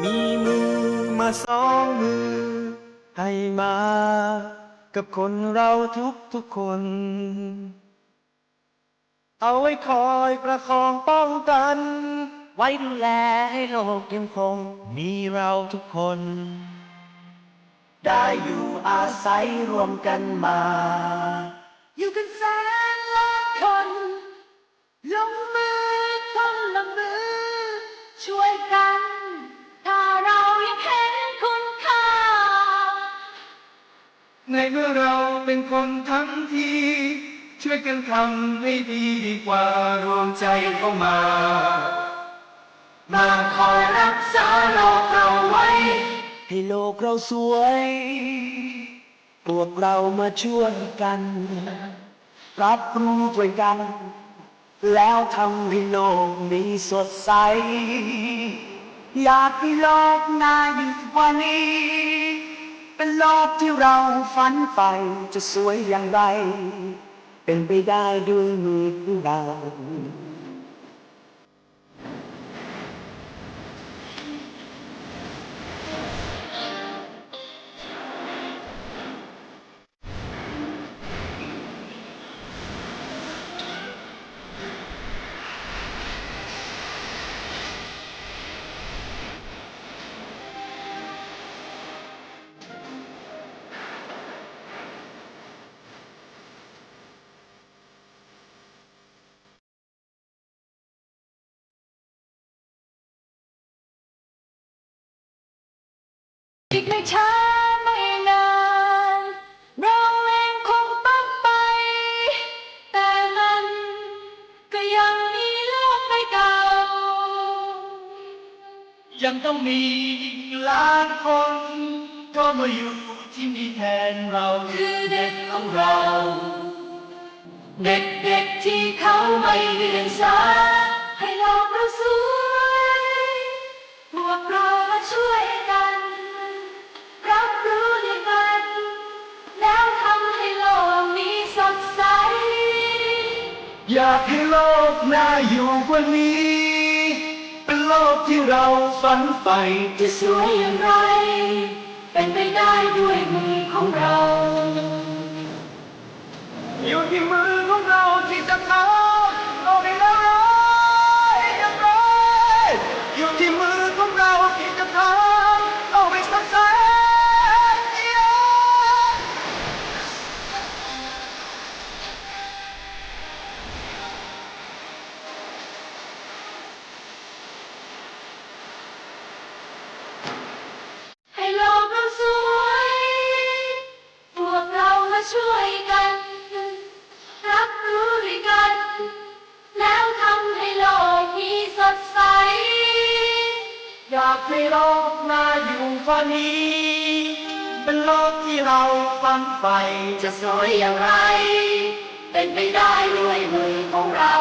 มีมือมาสองมือให้มากับคนเราทุกคน เอาไว้คอยประคองป้องกัน ไว้ดูแลให้โลกยังคงมีเราทุกคน ได้อยู่อาศัยรวมกันมา อยู่กันแสนล้านคนลงมือคนละมือช่วยกัน ถ้าเรายังเห็นคุณค่าในเมื่อเราเป็นคนทั้งทีช่วยกันทำให้ดีกว่ารวมใจเข้ามาคอยรักษาโลกเราไว้ให้โลกเราสวยพวกเรามาช่วยกันรับรู้ด้วยกันแล้วทำให้โลกนี้สดใสอยากให้โลกน่าอยู่กว่านี้เป็นโลกที่เราฝันใฝ่จะสวยอย่างไรเป็นไปได้ด้วยมือของเราอีกไม่ช้าไม่นานเราเองคงต้องไปแต่มันก็ยังมีโลกใบเก่ายังต้องมีล้านคนก็มาอยู่ที่นี่แทนเราคือเด็กของเราเด็กๆที่เขาไม่เรียนสายให้โลกเราสวยพวกเรามาช่วยกันรับรู้ด้วยกันแล้วทำให้โลกนี้สดใสอยากให้โลกน่าอยู่กว่านี้เป็นโลกที่เราฝันใฝ่จะสวยอย่างไรเป็นไปได้ด้วยมือของเราอยู่ที่มือของเราที่จะทำโลกให้น่ารักอย่างไรอยู่ที่มือของเราที่จะทำโลกให้สดใสให้โลกเราสวยพวกเรามาช่วยกันรับรู้ด้วยกันแล้วทำให้โลกนี้สดใสอยากให้โลกน่าอยู่กว่านี้เป็นโลกที่เราฝันใฝ่จะสวยอย่างไรเป็นไปได้ด้วยมือของเรา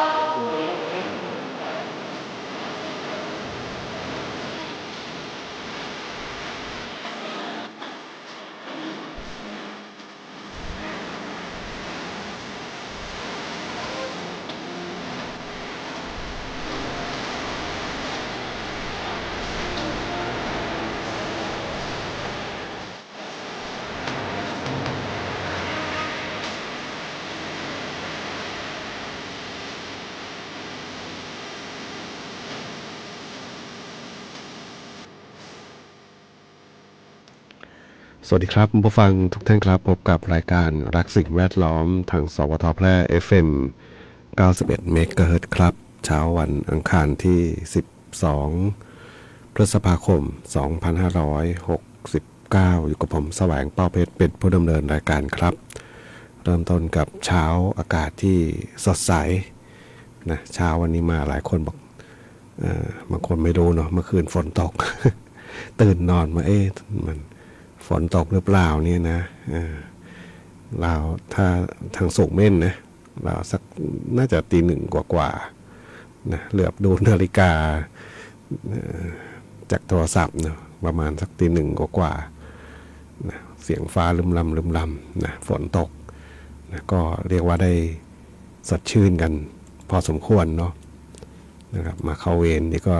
สวัสดีครับผู้ฟังทุกท่านครับพบกับรายการรักสิ่งแวดล้อมทางสวทแพร่ FM 91 เมกะเฮิรตซ์ครับเช้าวันอังคารที่ 12 พฤษภาคม 2569 อยู่กับผมแสวงเป้าเพชรเป็นผู้ดำเนินรายการครับเริ่มต้นกับเช้าอากาศที่สดใสนะเช้าวันนี้มาหลายคนบอกบางคนไม่รู้เนาะเมื่อคืนฝนตก ตื่นนอนมามันฝนตกหรือเปล่าเนี่ยนะเราถ้าทางส่งเม่นนะเราสักน่าจะตีหนึ่งกว่านะเหลือบดูนาฬิกาจากโทรศัพท์เนาะประมาณสักตีหนึ่งกว่านะเสียงฟ้าลึมลำนะฝนตกนะก็เรียกว่าได้สดชื่นกันพอสมควรเนาะนะครับมาเข้าเวรนี่ก็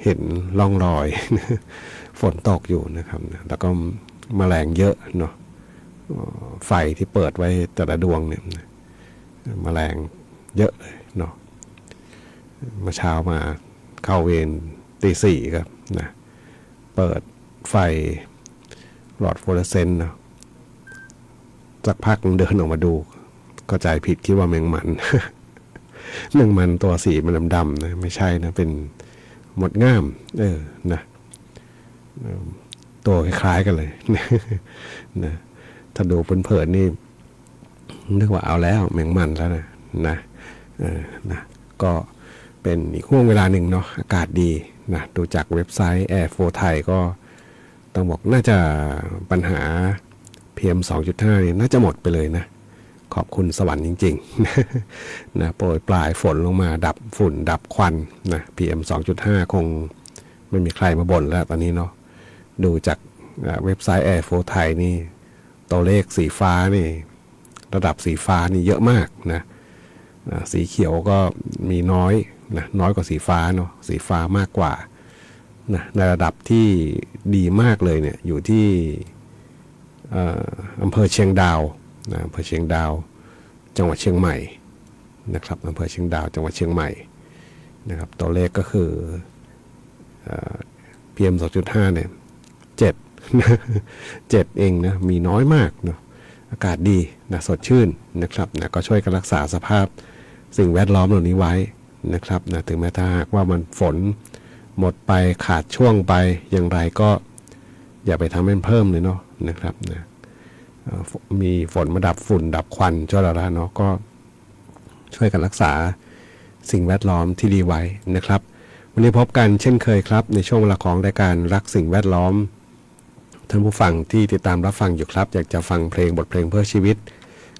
เห็นร่องรอย ฝนตกอยู่นะครับแล้วก็แมลงเยอะเนาะไฟที่เปิดไว้แต่ละดวงเนี่ยแมลงเยอะเลยเนาะเมื่อเช้ามาเข้าเวรตี 4ครับนะเปิดไฟหลอดฟลูออเรสเซนต์เนาะสักพักเดินออกมาดูก็ใจผิดคิดว่าแมงมัน แมงมันตัวสีมันดำๆนะไม่ใช่นะเป็นมดง่ามนะตัวคล้ายๆกันเลย นะถ้าดูเผินๆนี่นึกว่าเอาแล้วแมงมันแล้วนะนะก็เป็นอีกห่วงเวลาหนึ่งเนาะอากาศดีนะดูจากเว็บไซต์ Air for Thai ก็ต้องบอกน่าจะปัญหา PM 2.5 นี่น่าจะหมดไปเลยนะขอบคุณสวรรค์จริงๆ นะโปรยปลายฝนลงมาดับฝุ่นดับควันนะ PM 2.5 คงไม่มีใครมาบ่นแล้วตอนนี้เนาะดูจากเว็บไซต์ Air for Thai นี่ตัวเลขสีฟ้านี่ระดับสีฟ้านี่เยอะมากนะสีเขียวก็มีน้อยนะน้อยกว่าสีฟ้าเนาะสีฟ้ามากกว่านะในระดับที่ดีมากเลยเนี่ยอยู่ที่อำเภอเชียงดาวนะอำเภอเชียงดาวจังหวัดเชียงใหม่นะครับอำเภอเชียงดาวจังหวัดเชียงใหม่นะครับตัวเลขก็คือPM 2.5 เนี่ย7 7เองนะมีน้อยมากเนาะอากาศดีนะสดชื่นนะครับนะก็ช่วยกันรักษาสภาพสิ่งแวดล้อมเหล่านี้ไว้นะครับนะถึงแม้ถ้าหากว่ามันฝนหมดไปขาดช่วงไปอย่างไรก็อย่าไปทำให้เพิ่มเลยเนาะนะครับนะมีฝนมาดับฝุ่นดับควันช่วยเราแล้วเนาะก็ช่วยกันรักษาสิ่งแวดล้อมที่ดีไว้นะครับวันนี้พบกันเช่นเคยครับในช่วงเวลาของรายการรักสิ่งแวดล้อมท่านผู้ฟังที่ติดตามรับฟังอยู่ครับอยากจะฟังเพลงบทเพลงเพื่อชีวิต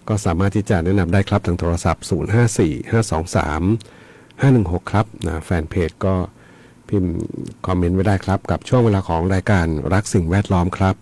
ก็สามารถที่จะแนะนำได้ครับทางโทรศัพท์0545235516ครับนะแฟนเพจก็พิมพ์คอมเมนต์ไว้ได้ครับกับช่วงเวลาของรายการรักสิ่งแวดล้อมครับ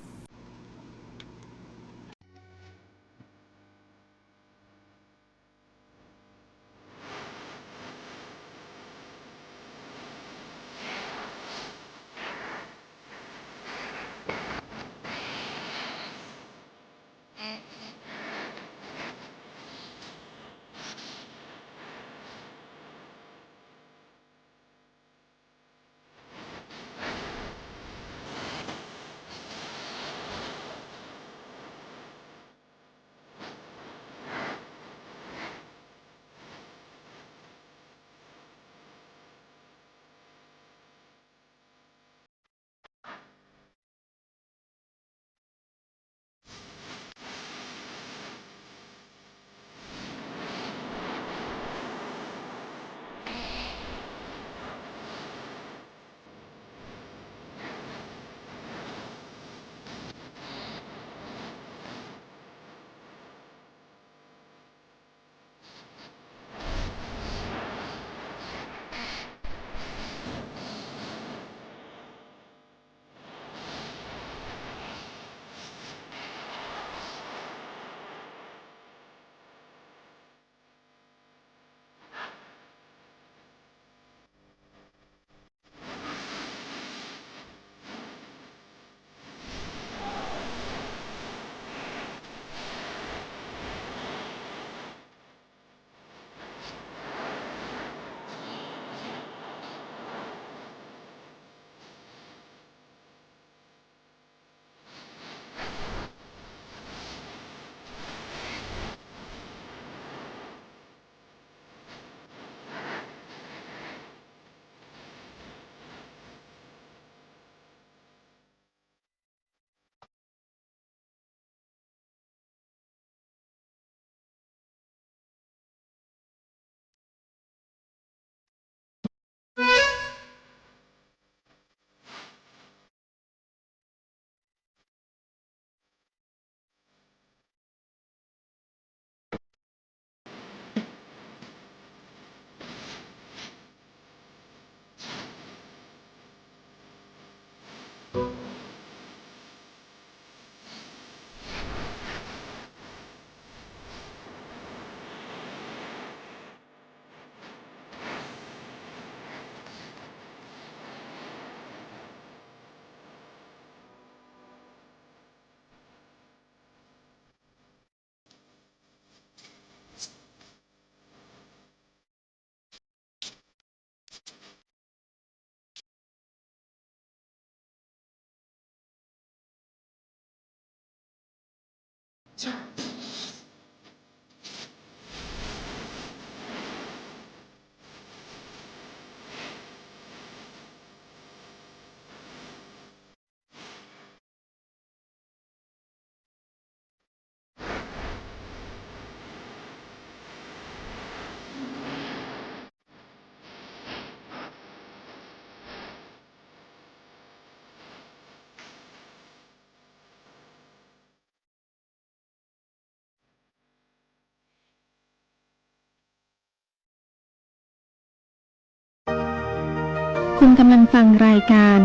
คุณกำลังฟังรายการ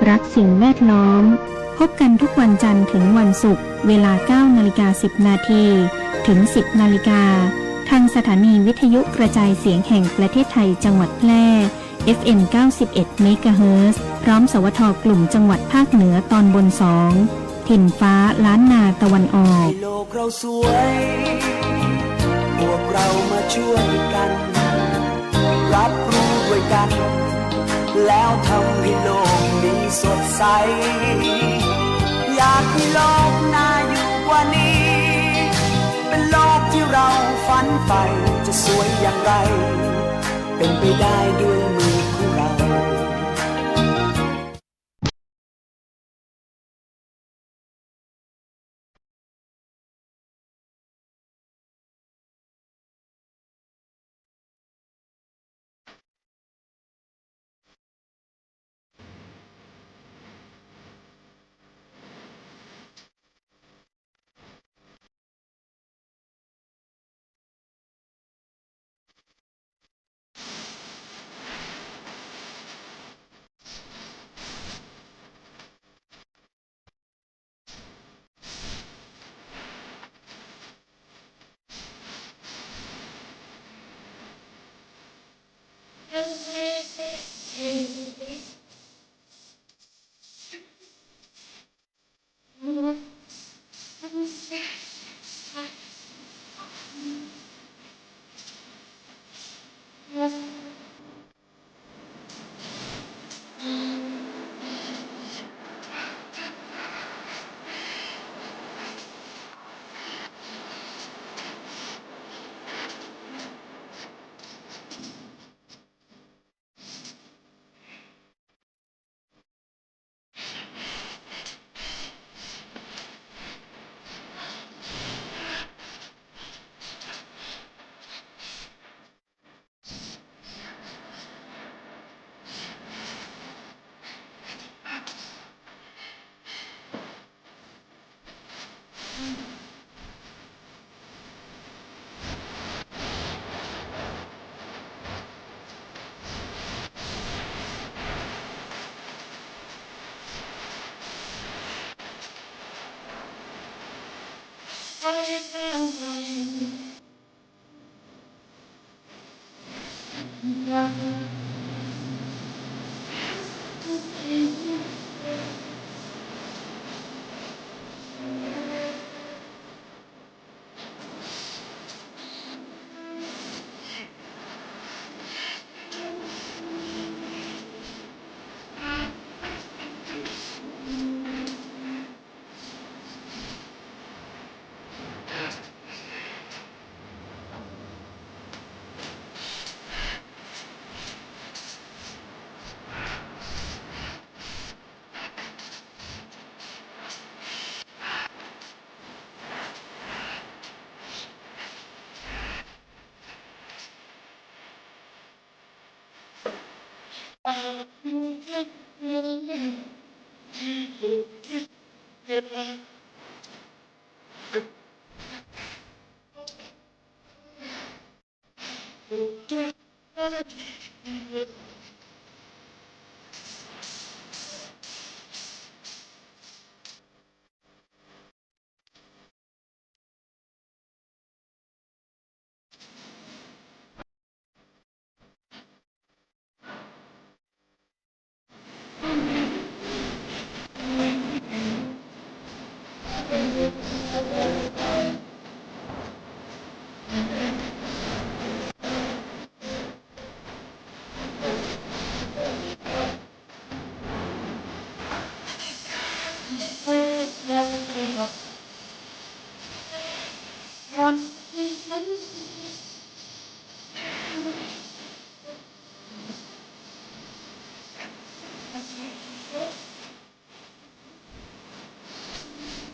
รักสิ่งแวดล้อมพบกันทุกวันจันทร์ถึงวันศุกร์เวลา 9:10 นาทีถึง 10 นาฬิกาทางสถานีวิทยุกระจายเสียงแห่งประเทศไทยจังหวัดแพร่ FM 91 เมกะเฮิรตซ์พร้อมสวทกลุ่มจังหวัดภาคเหนือตอนบน 2 ถิ่นฟ้าล้านนาตะวันออกโลกเราสวยพวกเรามาช่วยกันรับรู้ด้วยกันแล้วทำให้โลกนี้สดใสอยากให้โลกน่าอยู่กว่านี้เป็นโลกที่เราฝันใฝ่จะสวยอย่างไรเป็นไปได้ด้วยมือของเรา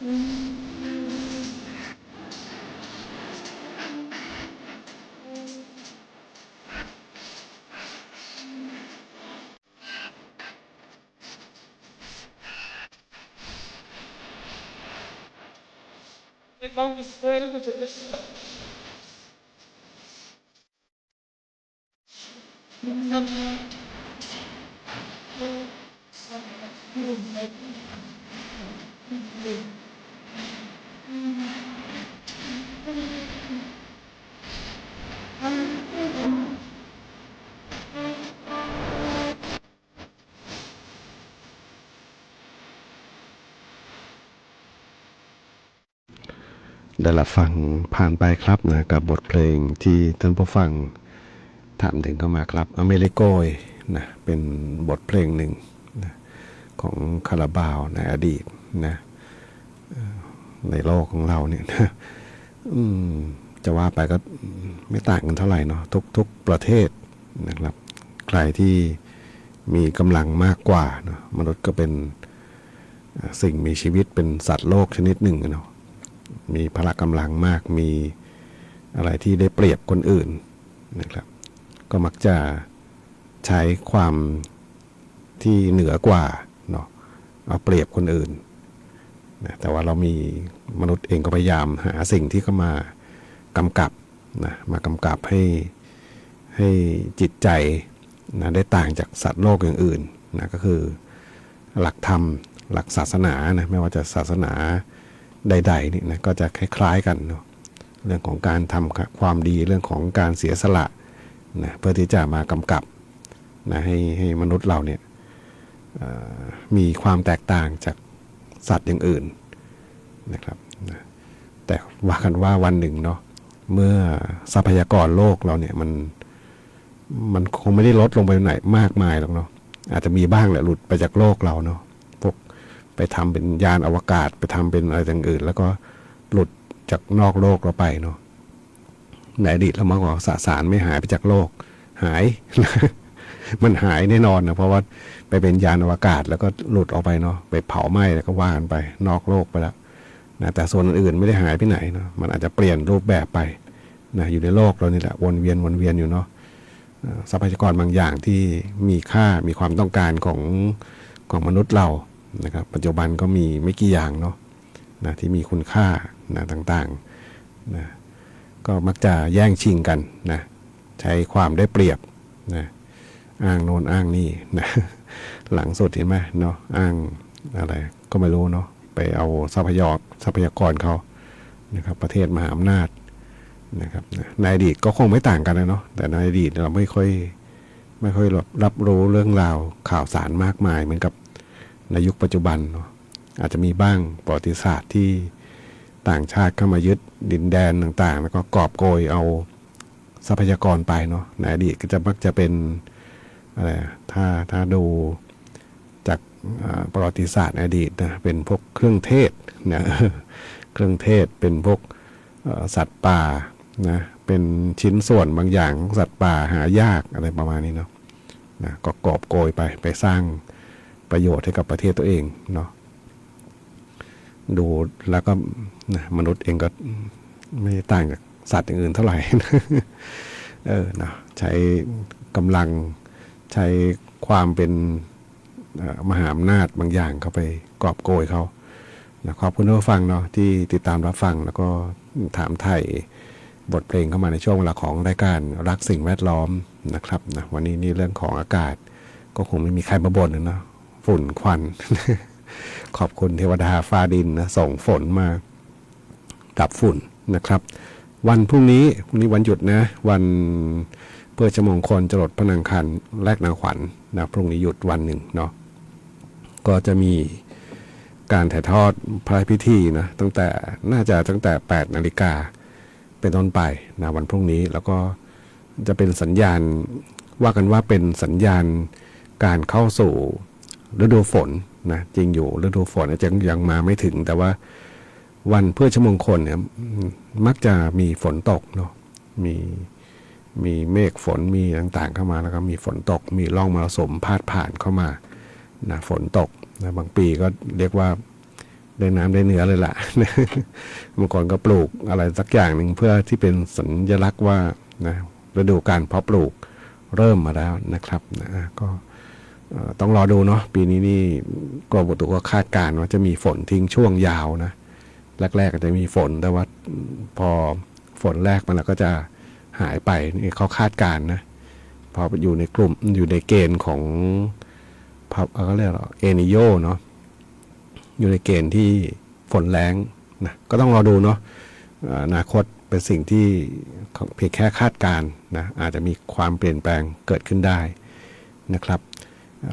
ได้รับฟังผ่านไปครับนะกับบทเพลงที่ท่านผู้ฟังถามถึงเข้ามาครับอเมริโกยนะเป็นบทเพลงหนึ่งนะของคาราบาวในอดีตนะในโลกของเราเนี่ยนะจะว่าไปก็ไม่ต่างกันเท่าไหร่เนาะทุกประเทศนะครับใครที่มีกำลังมากกว่าเนาะมนุษย์ก็เป็นสิ่งมีชีวิตเป็นสัตว์โลกชนิดหนึ่งเนาะมีพละกำลังมากมีอะไรที่ได้เปรียบคนอื่นนะครับก็มักจะใช้ความที่เหนือกว่าเนาะเอาเปรียบคนอื่นนะแต่ว่าเรามีมนุษย์เองก็พยายามหาสิ่งที่เข้ามากำกับนะมากำกับให้จิตใจนะได้ต่างจากสัตว์โลกอย่างอื่นนะก็คือหลักธรรมหลักศาสนานะไม่ว่าจะศาสนาใดๆนี่นะก็จะคล้ายๆกันเนาะเรื่องของการทำความดีเรื่องของการเสียสละนะเพื่อที่จะมากำกับนะให้มนุษย์เราเนี่ยมีความแตกต่างจากสัตว์อย่างอื่นนะครับนะแต่ว่ากันว่าวันหนึ่งเนาะเมื่อทรัพยากรโลกเราเนี่ยมันคงไม่ได้ลดลงไปไหนมากมายหรอกเนาะอาจจะมีบ้างแหละหลุดไปจากโลกเราเนาะพวกไปทำเป็นยานอวกาศไปทำเป็นอะไรอย่างอื่นแล้วก็หลุดจากนอกโลกเราไปเนาะในอดีตเรามาบอกสสารไม่หายไปจากโลกหาย มันหายแน่นอนนะเพราะว่าไปเป็นยานอวกาศแล้วก็หลุดออกไปเนาะไปเผาไหม้แล้วก็ว่ากันไปนอกโลกไปแล้วนะแต่ส่วนอื่นไม่ได้หายไปไหนเนาะมันอาจจะเปลี่ยนรูปแบบไปนะอยู่ในโลกเรานี่แหละวนเวียนอยู่เนาะทรัพยากรบางอย่างที่มีค่ามีความต้องการของมนุษย์เรานะครับปัจจุบันก็มีไม่กี่อย่างเนาะนะที่มีคุณค่านะต่างๆนะก็มักจะแย่งชิงกันนะใช้ความได้เปรียบนะอ้างโน่นอ้างนี่นะหลังสุดเห็นไหมเนาะอ้างอะไรก็ไม่รู้เนาะไปเอาทรัพยากรเขานะครับประเทศมหาอำนาจนะครับในอดีตก็คงไม่ต่างกันนะเนาะแต่ในอดีตเราไม่ค่อยรับรู้เรื่องราวข่าวสารมากมายเหมือนกับในยุคปัจจุบันเนาะอาจจะมีบ้างประวัติศาสตร์ที่ต่างชาติเข้ามายึดดินแดนต่างๆแล้วก็กอบโกยเอาทรัพยากรไปเนาะในอดีตก็จะมักจะเป็นอะไรถ้าดูจากประวัติศาสตร์อดีตนะเป็นพวกเครื่องเทศนะเครื่องเทศเป็นพวกสัตว์ป่านะเป็นชิ้นส่วนบางอย่างของสัตว์ป่าหายากอะไรประมาณนี้เนาะนะก็กอบโกยไปสร้างประโยชน์ให้กับประเทศตัวเองเนาะดูแล้วก็นะมนุษย์เองก็ไม่ต่างจากสัตว์อย่างอื่นเท่าไหร่ นะใช้กำลังใช้ความเป็นมหาอำนาจบางอย่างเข้าไปกอบโกยเขานะขอบคุณผู้ฟังเนาะที่ติดตามรับฟังแล้วก็ถามไถ่บทเพลงเข้ามาในช่วงเวลาของรายการรักสิ่งแวดล้อมนะครับนะวันนี้นี่เรื่องของอากาศก็คงไม่มีใครมาบ่นนะฝุ่นควัน ขอบคุณเทวดาฟ้าดินนะส่งฝนมาดับฝุ่นนะครับวันพรุ่งนี้วันหยุดนะวันเพื่อชมงคลจรดพระนางคันแรกนางขวัญนะพรุ่งนี้หยุดวันหนึ่งเนาะก็จะมีการถ่ายทอดพระพิธีนะน่าจะตั้งแต่ 8 นาฬิกาเป็นต้นไปนะวันพรุ่งนี้แล้วก็จะเป็นสัญญาณว่ากันว่าเป็นสัญญาณการเข้าสู่ฤดูฝนนะจริงอยู่ฤดูฝนยังมาไม่ถึงแต่ว่าวันเพื่อชมงคลเนี่ยมักจะมีฝนตกเนาะมีเมฆฝนมีต่างๆเข้ามาแล้วก็มีฝนตกมีร่องมรสุมพาดผ่านเข้ามานะฝนตกนะบางปีก็เรียกว่า ได้น้ำได้เนื้อเลยล่ะ บางคนก็ปลูกอะไรสักอย่างหนึ่งเพื่อที่เป็นสัญลักษณ์ว่านะฤดูการเพาะปลูกเริ่มมาแล้วนะครับนะก็ต้องรอดูเนาะปีนี้นี่กรมอุตุก็คาดการณ์ว่าจะมีฝนทิ้งช่วงยาวนะแรกๆก็จะมีฝนแต่ว่าพอฝนแรกมันก็จะหายไปนี่เขาคาดการณ์นะพออยู่ในกลุ่มอยู่ในเกณฑ์ของเขาเรียกเอนิโยเนาะอยู่ในเกณฑ์ที่ฝนแรงนะก็ต้องรอดูเนาะอนาคตเป็นสิ่งที่เพียงแค่คาดการณ์นะอาจจะมีความเปลี่ยนแปลงเกิดขึ้นได้นะครับ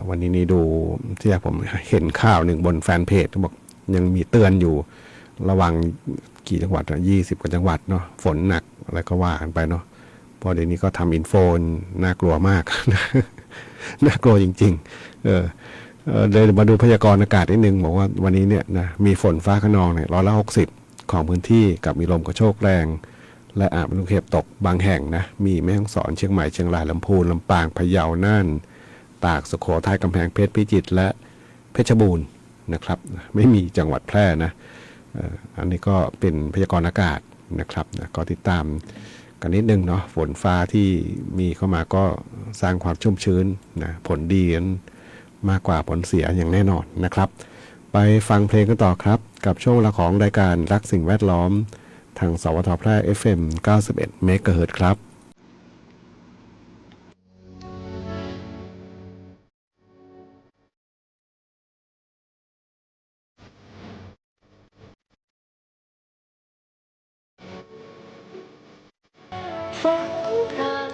วันนี้นี่ดูที่ผมเห็นข่าวหนึ่งบนแฟนเพจบอกยังมีเตือนอยู่ระวังกี่จังหวัด20 กว่าจังหวัดเนาะฝนหนักอะไรก็ว่ากันไปเนาะพอเดี๋ยวนี้ก็ทำอินโฟนน่ากลัวมาก น่ากลัวจริงๆเดี๋ยวมาดูพยากรณ์อากาศนิดนึงบอกว่าวันนี้เนี่ยนะมีฝนฟ้าคะนองเนี่ย60%ของพื้นที่กับมีลมกระโชกแรงและอาจมีลูกเห็บตกบางแห่งนะมีแม่ฮ่องสอนเชียงใหม่เชียงรายลำพูนลำปางพะเยาน่านตากสุโขทัยกำแพงเพชรพิจิตรและเพชรบูรณ์นะครับไม่มีจังหวัดแพร่นะอันนี้ก็เป็นพยากรณ์อากาศนะครับนะก็ติดตามกันนิดนึงเนาะฝนฟ้าที่มีเข้ามาก็สร้างความชุ่มชื้นนะผลดีมากกว่าผลเสียอย่างแน่นอนนะครับไปฟังเพลงกันต่อครับกับช่วงเวลาของรายการรักสิ่งแวดล้อมทางสวทแพร่ FM 91 เมกะเฮิรตซ์ครับฟ้าพราง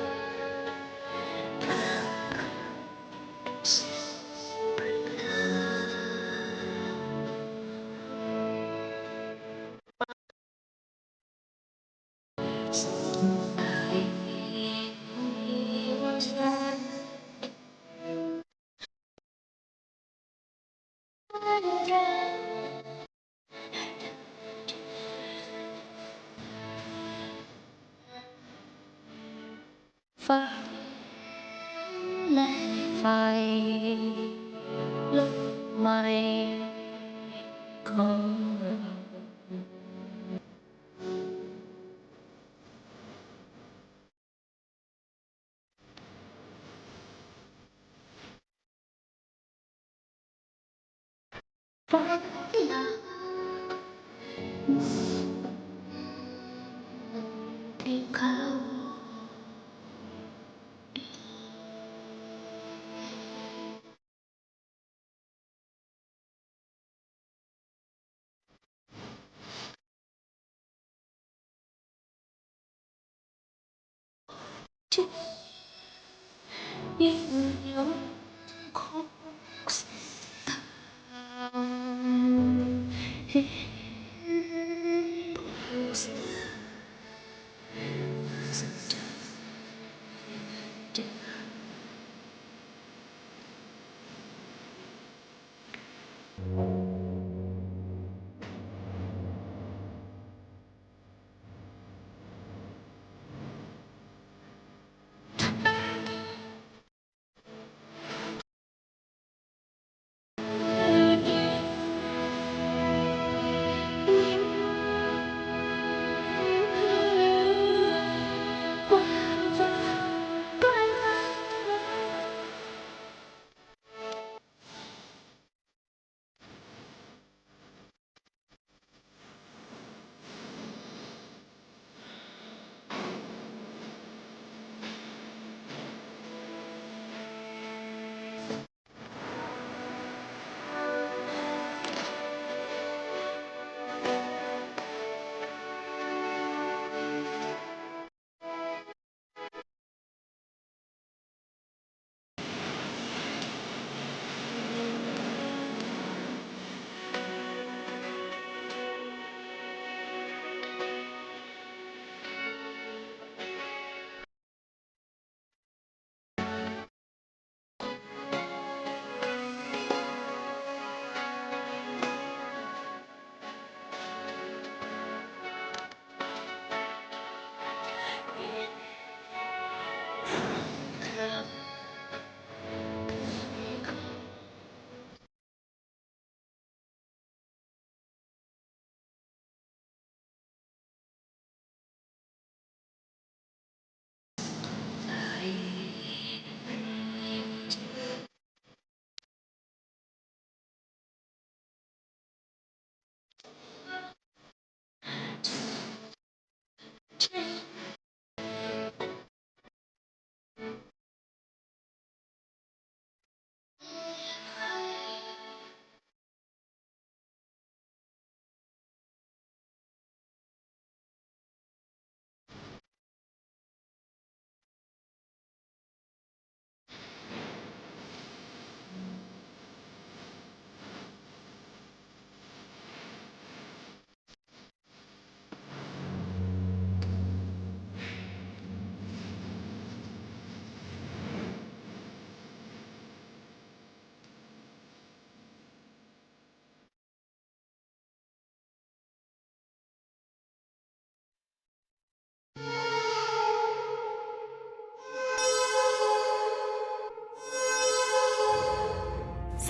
ฟ้าและไฟโลกใหม่ของฟ้าที่เขาที่ยังอยู่คงสถาน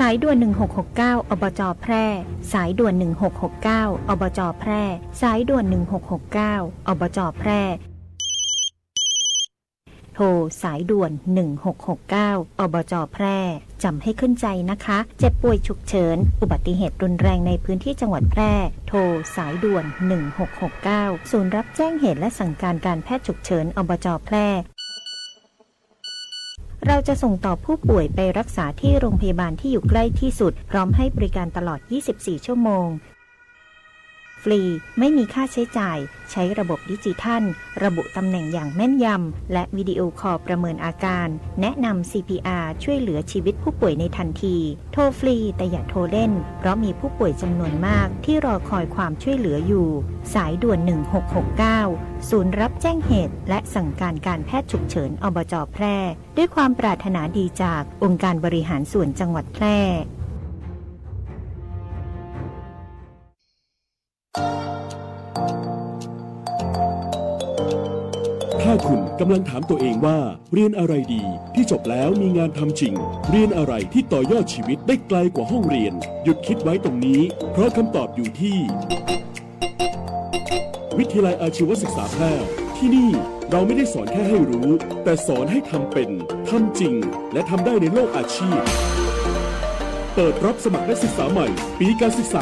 สายด่วน1669อบจ.แพร่สายด่วน1669อบจ.แพร่สายด่วน1669อบจ.แพร่โทรสายด่วน1669อบจ.แพร่จำให้ขึ้นใจนะคะเจ็บป่วยฉุกเฉินอุบัติเหตุรุนแรงในพื้นที่จังหวัดแพร่โทรสายด่วน1669ศูนย์รับแจ้งเหตุและสั่งการการแพทย์ฉุกเฉินอบจ.แพร่เราจะส่งต่อผู้ป่วยไปรักษาที่โรงพยาบาลที่อยู่ใกล้ที่สุดพร้อมให้บริการตลอด24ชั่วโมงฟรีไม่มีค่าใช้จ่ายใช้ระบบดิจิทัลระบุตำแหน่งอย่างแม่นยำและวิดีโอคอลประเมินอาการแนะนำ CPR ช่วยเหลือชีวิตผู้ป่วยในทันทีโทรฟรีแต่อย่าโทรเล่นเพราะมีผู้ป่วยจำนวนมากที่รอคอยความช่วยเหลืออยู่สายด่วน1669ศูนย์รับแจ้งเหตุและสั่งการการแพทย์ฉุกเฉินอบจ.แพร่ด้วยความปรารถนาดีจากองค์การบริหารส่วนจังหวัดแพร่ถ้าคุณกำลังถามตัวเองว่าเรียนอะไรดีที่จบแล้วมีงานทำจริงเรียนอะไรที่ต่อยอดชีวิตได้ไกลกว่าห้องเรียนหยุดคิดไว้ตรงนี้เพราะคำตอบอยู่ที่วิทยาลัยอาชีวศึกษาแพร่ที่นี่เราไม่ได้สอนแค่ให้รู้แต่สอนให้ทำเป็นทำจริงและทำได้ในโลกอาชีพเปิดรับสมัครนักศึกษาใหม่ปีการศึกษา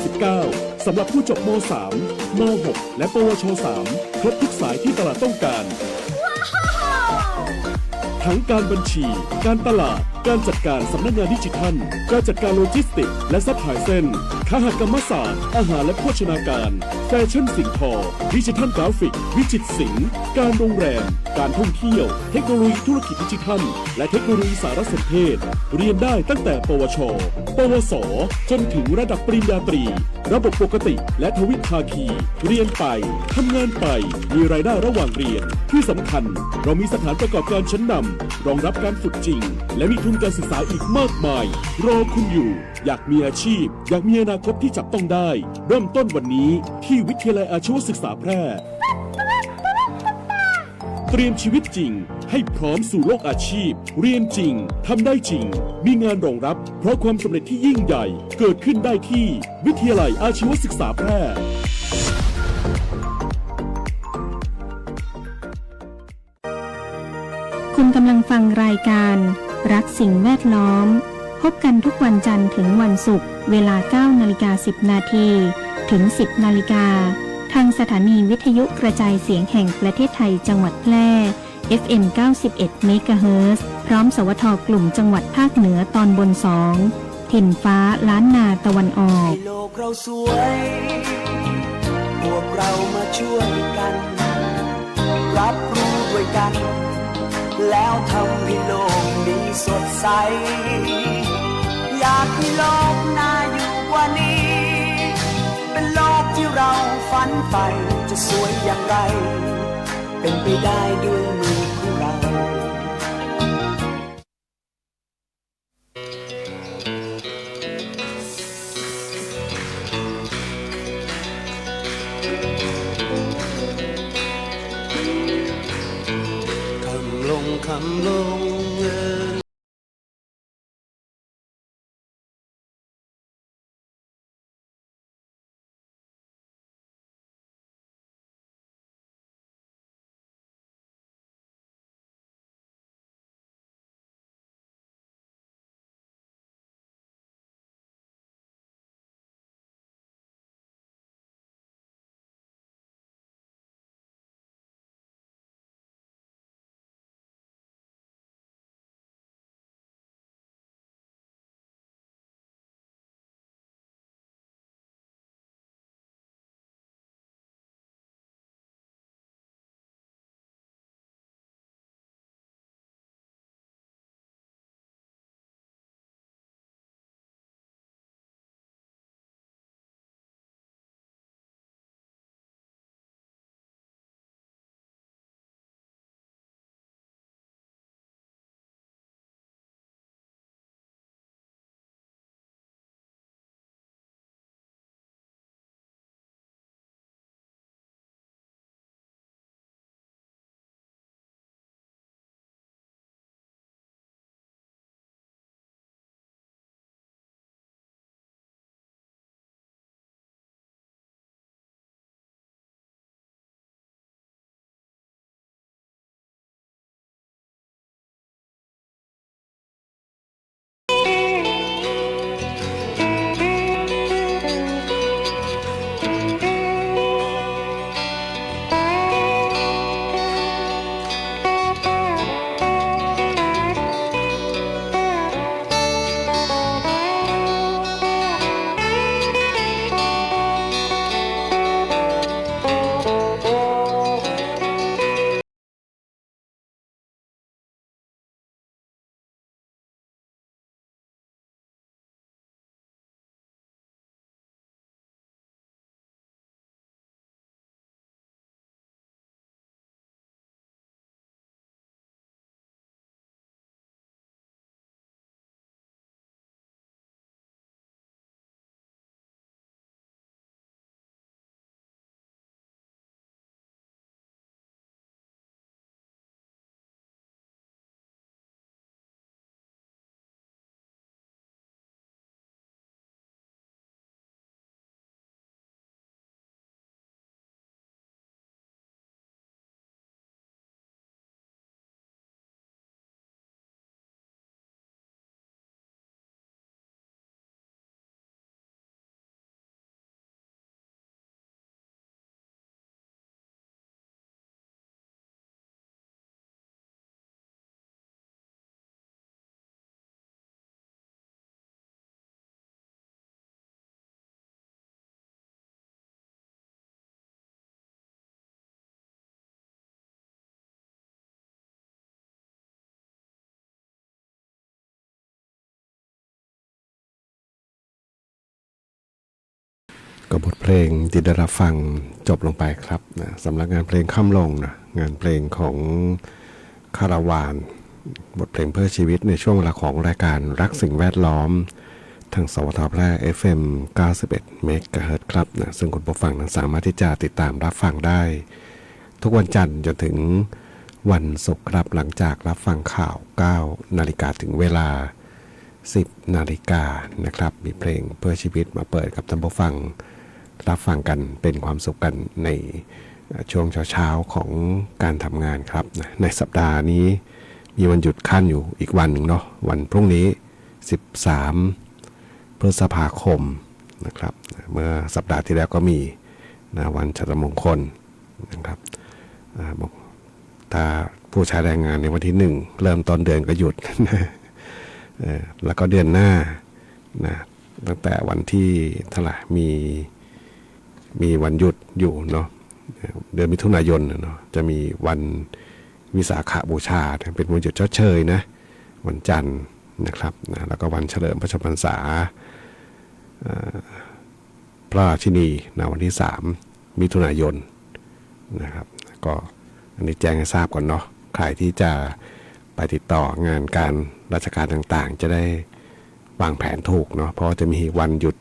2569 สำหรับผู้จบม.3 ม.6 และปวช.3 ครบทุกสายที่ตลาดต้องการ ทั้งการบัญชี การตลาด การจัดการสำนักงานดิจิทัล การจัดการโลจิสติกส์และซัพพลายเส้นคหกรรมศาสตร์ อาหารและโภชนาการ แฟชั่นสิ่งทอ ดิจิทัลกราฟิก วิจิตรศิลป์ การโรงแรม การท่องเที่ยว เทคโนโลยีธุรกิจดิจิทัล และเทคโนโลยีสารสนเทศ เรียนได้ตั้งแต่ปวช ปวส จนถึงระดับปริญญาตรี ระบบปกติและทวิภาคี เรียนไป ทำงานไป มีรายได้ระหว่างเรียน ที่สำคัญเรามีสถานประกอบการชั้นนำรองรับการฝึกจริง และมีทุนการศึกษาอีกมากมาย รอคุณอยู่ อยากมีอาชีพ อยากมีอนาคตที่จับต้องได้ เริ่มต้นวันนี้ที่วิทยาลัยอาชีวศึกษาแพร่ เตรียมชีวิตจริงให้พร้อมสู่โลกอาชีพ เรียนจริง ทำได้จริง มีงานรองรับ เพราะความสำเร็จที่ยิ่งใหญ่ เกิดขึ้นได้ที่วิทยาลัยอาชีวศึกษาแพร่ คุณกำลังฟังรายการรักสิ่งแวดล้อมพบกันทุกวันจันทร์ถึงวันศุกร์เวลา 9:10 นาทีถึง 10 นาฬิกาทางสถานีวิทยุกระจายเสียงแห่งประเทศไทยจังหวัดแพร่ FM 91 เมกะเฮิรตซ์พร้อมสวทกลุ่มจังหวัดภาคเหนือตอนบน 2 ถิ่นฟ้าล้านนาตะวันออกให้โลกเราสวยพวกเรามาช่วยกันรับรู้ด้วยกันแล้วทำให้โลกนี้สดใสอยากให้โลกน่าอยู่กว่านี้เป็นโลกที่เราฝันใฝ่จะสวยอย่างไรเป็นไปได้ด้วยมือของเราคำลง ก็บทเพลงที่ได้รับฟังจบลงไปครับนะสำหรับงานเพลงค่ำลงนะงานเพลงของคาราวานบทเพลงเพื่อชีวิตในช่วงเวลาของรายการรักสิ่งแวดล้อมทางสวทแพร่ FM 91 เมกะเฮิรตซ์ครับนะซึ่งคุณผู้ฟังนั้นสามารถที่จะติดตามรับฟังได้ทุกวันจันทร์จนถึงวันศุกร์ครับหลังจากรับฟังข่าว 9 นาฬิกาถึงเวลา 10 นาฬิกานะครับมีเพลงเพื่อชีวิตมาเปิดกับท่านผู้ฟังรับฟังกันเป็นความสุขกันในช่วงเช้าๆของการทำงานครับในสัปดาห์นี้มีวันหยุดขั้นอยู่อีกวันหนึ่งเนาะวันพรุ่งนี้13พฤษภาคมนะครับเมื่อสัปดาห์ที่แล้วก็มีนะวันเฉลิมมงคลนะครับบอกถ้าผู้ใช้แรงงานในวันที่1เริ่มต้นเดือนก็หยุดแล้วก็เดือนหน้านะตั้งแต่วันที่เท่าไหร่มีวันหยุดอยู่เนาะเดือนมิถุนายนเนาะจะมีวันวิสาขบูชาเป็นวันหยุดชดเชยนะวันจันทร์นะครับนะแล้วก็วันเฉลิมพระชนมพรรษาพระราชินีนะวันที่3มิถุนายนนะครับก็อันนี้แจ้งให้ทราบก่อนเนาะใครที่จะไปติดต่องานการราชการต่างๆจะได้วางแผนถูกเนาะเพราะจะมีวันหยุด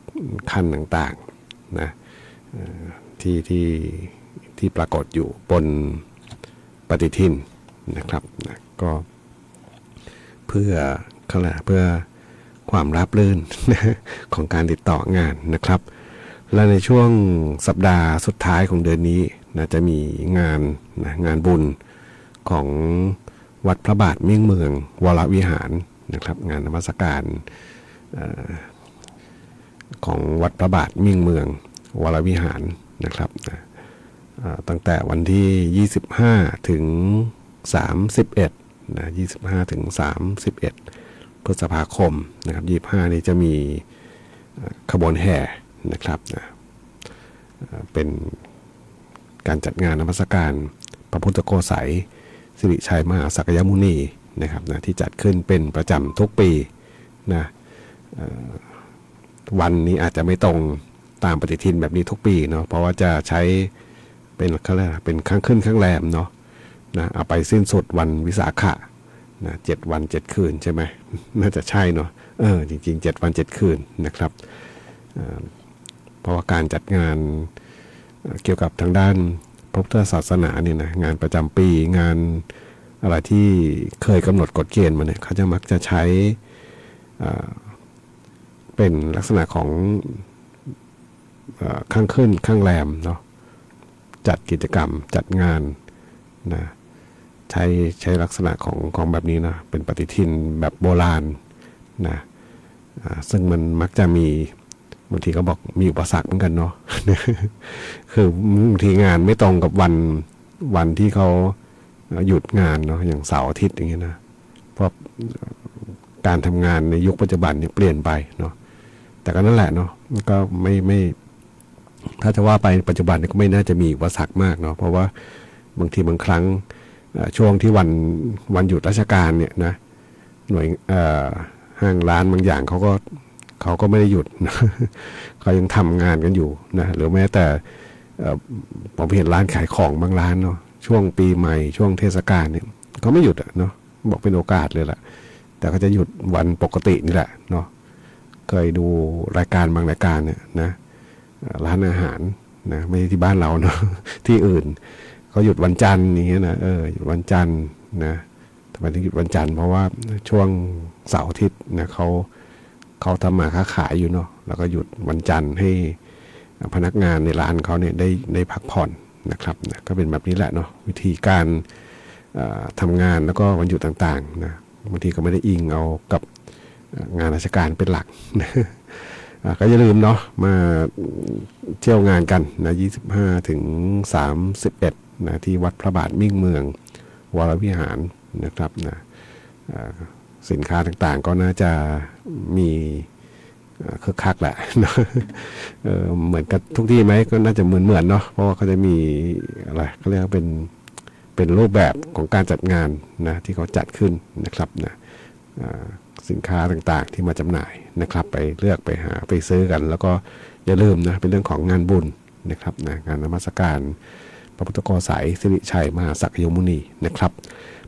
ขั้นต่างๆนะที่ปรากฏอยู่บนปฏิทินนะครับนะก็เพื่อความราบรื่น ของการติดต่องานนะครับและในช่วงสัปดาห์สุดท้ายของเดือนนี้นะจะมีงานบุญของวัดพระบาทมิ่งเมืองวรวิหารนะครับงานนมัสการของวัดพระบาทมิ่งเมืองวรวิหารนะครับตั้งแต่วันที่25ถึง31นะ25ถึง31พฤษภาคมนะครับ25นี้จะมีขบวนแห่นะครับนะเป็นการจัดงานนมัสการพระพุทธโฆษายสิริชัยมหาสักยมุนีนะครับนะที่จัดขึ้นเป็นประจำทุกปีนะวันนี้อาจจะไม่ตรงตามปฏิทินแบบนี้ทุกปีเนาะเพราะว่าจะใช้เป็นเป็นข้างขึ้นข้างแรมเนาะนะเอาไปสิ้นสุดวันวิสาขะนะ7 วัน7 คืนใช่ไหมน่าจะใช่เนาะจริงๆ7 วัน 7 คืนนะครับเพราะว่าการจัดงานเกี่ยวกับทางด้านพระพุทธศาสนาเนี่ยนะงานประจำปีงานอะไรที่เคยกำหนดกฎเกณฑ์มาเนี่ยเขาจะมักจะใช้เป็นลักษณะของข้างขึ้นข้างแรมเนาะจัดกิจกรรมจัดงานนะใช้ลักษณะของแบบนี้นะเป็นปฏิทินแบบโบราณนะซึ่งมันมักจะมีบางทีก็บอกมีอุปสรรคเหมือนกันเนาะ คือบางทีงานไม่ตรงกับวันที่เขาหยุดงานเนาะอย่างเสาร์อาทิตย์อย่างเงี้ยนะเพราะการทำงานในยุคปัจจุบันเนี่ยเปลี่ยนไปเนาะแต่ก็นั่นแหละเนาะก็ไม่ถ้าจะว่าไปปัจจุบันก็ไม่น่าจะมีอุปสรรคมากเนาะเพราะว่าบางทีบางครั้งช่วงที่วันหยุดราชการเนี่ยนะหน่วยห้างร้านบางอย่างเขาก็ไม่ได้หยุดนะเขายังทำงานกันอยู่นะหรือแม้แต่ผมเห็นร้านขายของบางร้านเนาะช่วงปีใหม่ช่วงเทศกาลเนี่ยเขาไม่หยุดเนาะบอกเป็นโอกาสเลยแหละแต่เขาจะหยุดวันปกตินี่แหละเนาะเคยดูรายการบางรายการเนี่ยนะร้านอาหารนะไม่ใช่ที่บ้านเราเนาะที่อื่นเขาหยุดวันจันทร์อย่างเงี้ยนะหยุดวันจันทร์นะทำไมถึงหยุดวันจันทร์เพราะว่าช่วงเสาร์อาทิตย์นะเขาทำมาค้าขายอยู่เนาะแล้วก็หยุดวันจันทร์ให้พนักงานในร้านเขาเนี่ยได้พักผ่อนนะครับนะก็เป็นแบบนี้แหละเนาะวิธีการทำงานแล้วก็วันหยุดต่างๆนะบางทีก็ไม่ได้อิงเอากับงานราชการเป็นหลักก็อย่าลืมเนาะมาเที่ยวงานกันนะ25ถึง31นะที่วัดพระบาทมิ่งเมืองวรวิหารนะครับนะสินค้าต่างๆก็น่าจะมีคึกคักแหละเหมือนกับทุกที่ไหมก็น่าจะเหมือนเนาะเพราะว่าเขาจะมีอะไรเขาเรียกว่าเป็นรูปแบบของการจัดงานนะที่เขาจัดขึ้นนะครับนะสินค้าต่างๆที่มาจำหน่ายนะครับไปเลือกไปหาไปซื้อกันแล้วก็ อย่าลืมนะเป็นเรื่องของงานบุญนะครับนะงานนมัสการพระพุทธโฆษายสิริชัยมหาสักยมุนีนะครับ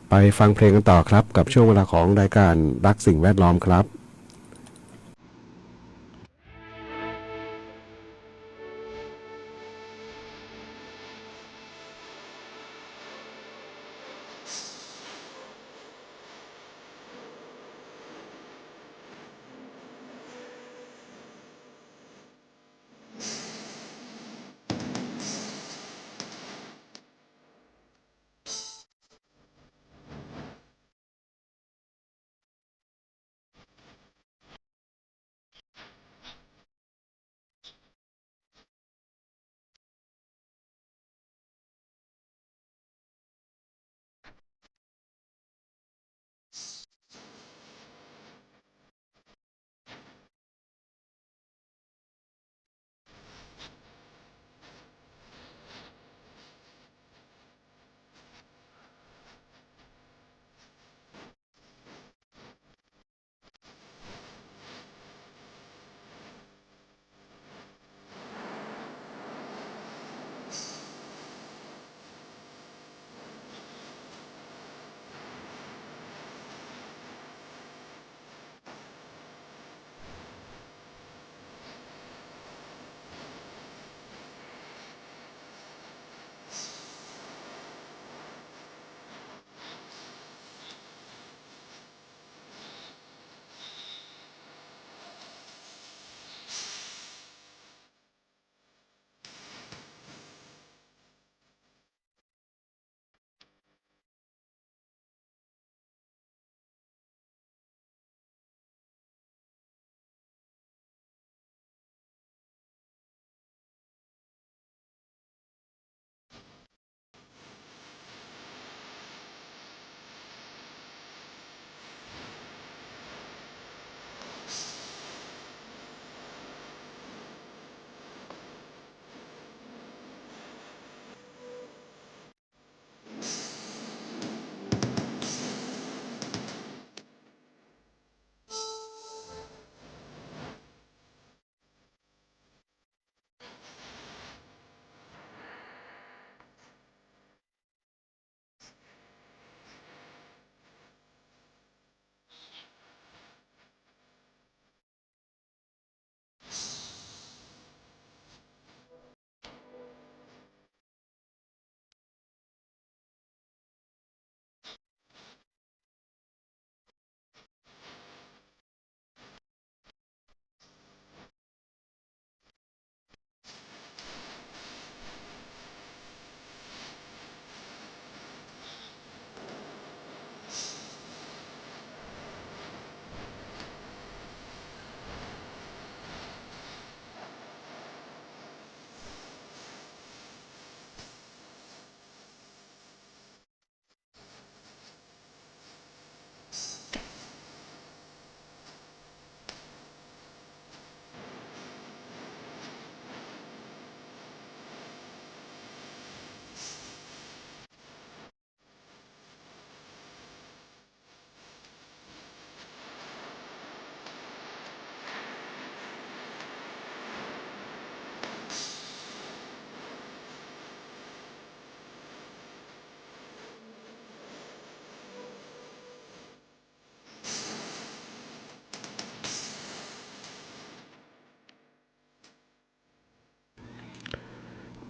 ไปฟังเพลงกันต่อครับกับช่วงเวลาของรายการรักสิ่งแวดล้อมครับ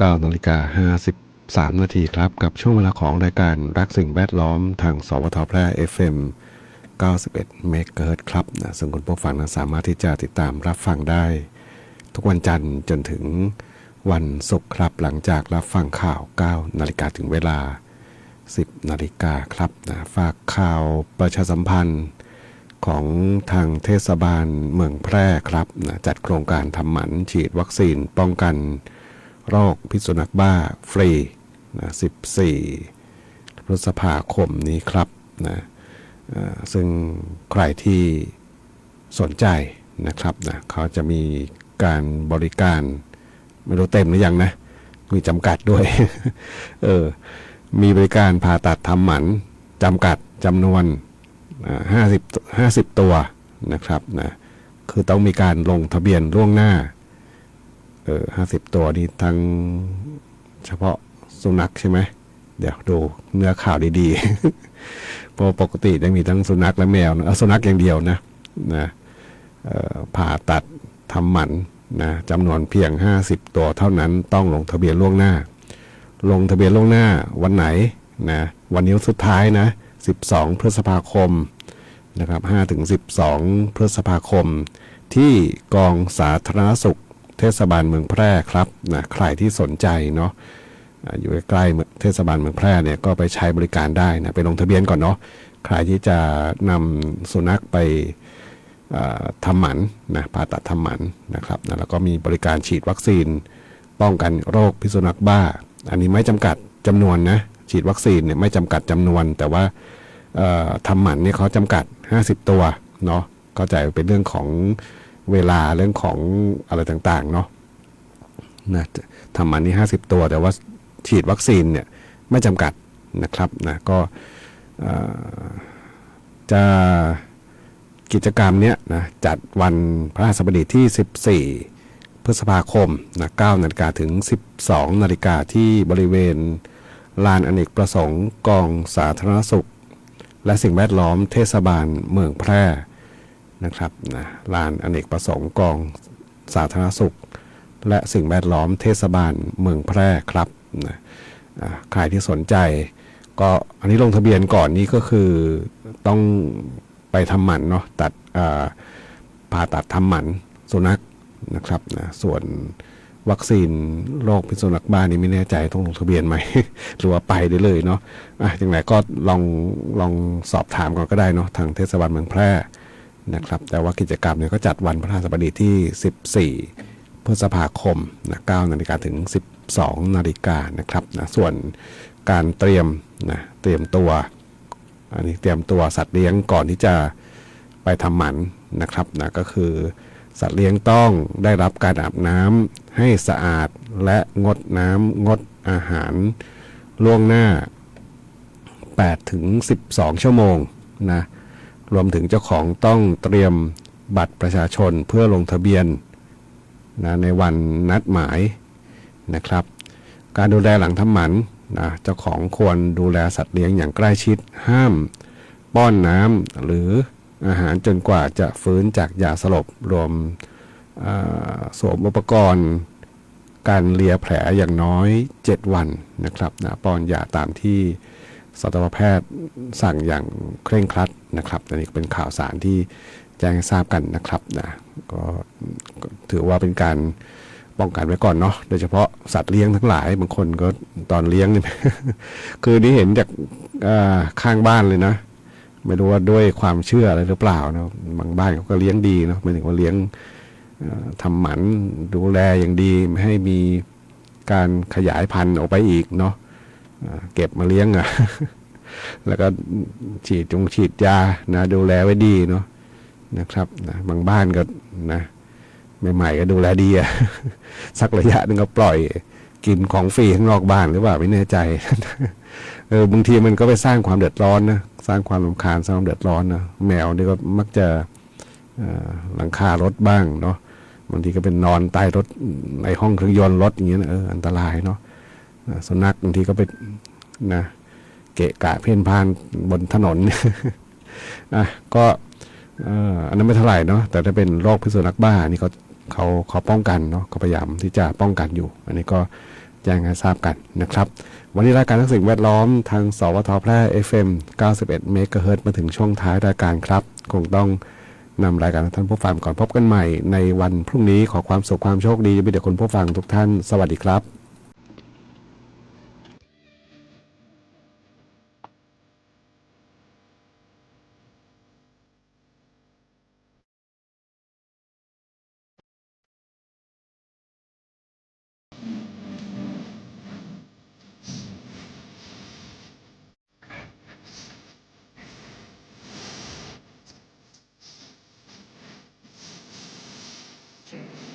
9:53 นาทีครับกับช่วงเวลาของรายการรักสิ่งแวดล้อมทางสวทแพร่ FM 91 เมกะเฮิรตซ์ครับนะซึ่งคุณผู้ฟังสามารถที่จะติดตามรับฟังได้ทุกวันจันทร์จนถึงวันศุกร์ครับหลังจากรับฟังข่าว 9 นาฬิกาถึงเวลา 10 นาฬิกาครับนะฝากข่าวประชาสัมพันธ์ของทางเทศบาลเมืองแพร่ครับนะจัดโครงการทำหมันฉีดวัคซีนป้องกันโรคพิษสุนัขบ้าฟรีนะ14 พฤษภาคมนี้ครับนะซึ่งใครที่สนใจนะครับนะเขาจะมีการบริการไม่รู้เต็มหรือยังนะมีจำกัดด้วย มีบริการผ่าตัดทำหมันจำกัดจำนวน50 ตัวนะครับนะคือต้องมีการลงทะเบียนล่วงหน้า 50 ตัวนี่ทั้งเฉพาะสุนัขใช่ไหมเดี๋ยวดูเนื้อข่าวดีๆ เพราะปกติจะมีทั้งสุนัขและแมวนะสุนัขอย่างเดียวนะผ่าตัดทำหมันนะจำนวนเพียง50 ตัวเท่านั้นต้องลงทะเบียนล่วงหน้าวันไหนนะวันนี้สุดท้ายนะ12 พฤษภาคมนะครับ5 ถึง 12 พฤษภาคมที่กองสาธารณสุขเทศบาลเมืองแพร่ครับนะใครที่สนใจเนาะอยู่ใกล้ๆเทศบาลเมืองแพร่เนี่ยก็ไปใช้บริการได้นะไปลงทะเบียนก่อนเนาะใครที่จะนำสุนัขไปทำหมันนะผ่าตัดทำหมันนะครับนะแล้วก็มีบริการฉีดวัคซีนป้องกันโรคพิษสุนัขบ้าอันนี้ไม่จำกัดจำนวนนะฉีดวัคซีนเนี่ยไม่จำกัดจำนวนแต่ว่าทำหมันเนี่ยเขาจำกัด50 ตัวเนาะเข้าใจเป็นเรื่องของเวลาเรื่องของอะไรต่างๆเนาะนะทำหมันนี่50 ตัวแต่ว่าฉีดวัคซีนเนี่ยไม่จำกัดนะครับนะก็จะกิจกรรมเนี้ยนะจัดวันพระราชบดีที่14 พฤษภาคมนะ9 นาฬิกาถึง 12 นาฬิกาที่บริเวณลานอเนกประสงค์กองสาธารณสุขและสิ่งแวดล้อมเทศบาลเมืองแพร่นะครับนะลานอเนกประสงค์กองสาธารณสุขและสิ่งแวดล้อมเทศบาลเมืองแพร่ครับนะใครที่สนใจก็อันนี้ลงทะเบียนก่อนนี้ก็คือต้องไปทำหมันเนาะผ่าตัดทำหมันสุนัขนะครับนะส่วนวัคซีนโรคพิษสุนัขบ้านี่ไม่แน่ใจต้องลงทะเบียนไหม หรือว่าไปได้เลยเนาะอย่างไรก็ลองสอบถามก่อนก็ได้เนาะทางเทศบาลเมืองแพร่นะครับแต่ว่ากิจกรรมเนี่ยก็จัดวันพฤหัสบดีที่14 พฤษภาคมนะ9 นาฬิกาถึง 12 นาฬิกานะครับนะส่วนการเตรียมตัวอันนี้เตรียมตัวสัตว์เลี้ยงก่อนที่จะไปทำหมันนะครับนะก็คือสัตว์เลี้ยงต้องได้รับการอาบน้ำให้สะอาดและงดน้ำงดอาหารล่วงหน้า8 ถึง 12 ชั่วโมงนะรวมถึงเจ้าของต้องเตรียมบัตรประชาชนเพื่อลงทะเบียนนะในวันนัดหมายนะครับการดูแลหลังทำหมันนะเจ้าของควรดูแลสัตว์เลี้ยงอย่างใกล้ชิดห้ามป้อนน้ำหรืออาหารจนกว่าจะฟื้นจากยาสลบรวมสวมอุปกรณ์การเลียแผลอย่างน้อย7 วันนะครับนะป้อนยาตามที่สัตวแพทย์สั่งอย่างเคร่งครัดนะครับอันนี้เป็นข่าวสารที่แจ้งให้ทราบกันนะครับนะก็ถือว่าเป็นการป้องกันไว้ก่อนเนาะโดยเฉพาะสัตว์เลี้ยงทั้งหลายบางคนก็ตอนเลี้ยงนี่ คือนี่เห็นจากข้างบ้านเลยนะไม่รู้ว่าด้วยความเชื่ออะไรหรือเปล่านะบางบ้านเขาก็เลี้ยงดีเนาะหมายถึงว่าเลี้ยงทำหมันดูแลอย่างดีไม่ให้มีการขยายพันธุ์ออกไปอีกเนาะเก็บมาเลี้ยงแล้วก็ฉีดยานะดูแลไว้ดีเนาะนะครับนะบางบ้านก็นะใหม่ๆก็ดูแลดีสักระยะนึงก็ปล่อยกินของฟรีข้างนอกบ้านหรือเปล่าไม่แน่ใจ บางทีมันก็ไปสร้างความเดือดร้อนนะสร้างความรำคาญสร้างความเดือดร้อนนะแมวนี่ก็มักจะหลังคารถบ้างเนาะบางทีก็เป็นนอนใต้รถในห้องเครื่องยนต์รถอย่างเงี้ยนะอันตรายเนาะสุนัขบางทีก็ไปนะเกะกะเพ่นพ่านบนถนน ก็อันนั้นไม่เท่าไหร่เนาะแต่ถ้าเป็นโรคพิษสุนัขบ้านี่เขาป้องกันเนาะก็พยายามที่จะป้องกันอยู่อันนี้ก็แจ้งให้ทราบกันนะครับวันนี้รายการทั้งสิ่งแวดล้อมทางสวทแพร่ FM 91 เมกะเฮิรตซ์มาถึงช่วงท้ายรายการครับคงต้องนำรายการท่านผู้ฟังก่อนพบกันใหม่ในวันพรุ่งนี้ขอความสุขความโชคดีมีแต่คนผู้ฟังทุกท่านสวัสดีครับ Okay.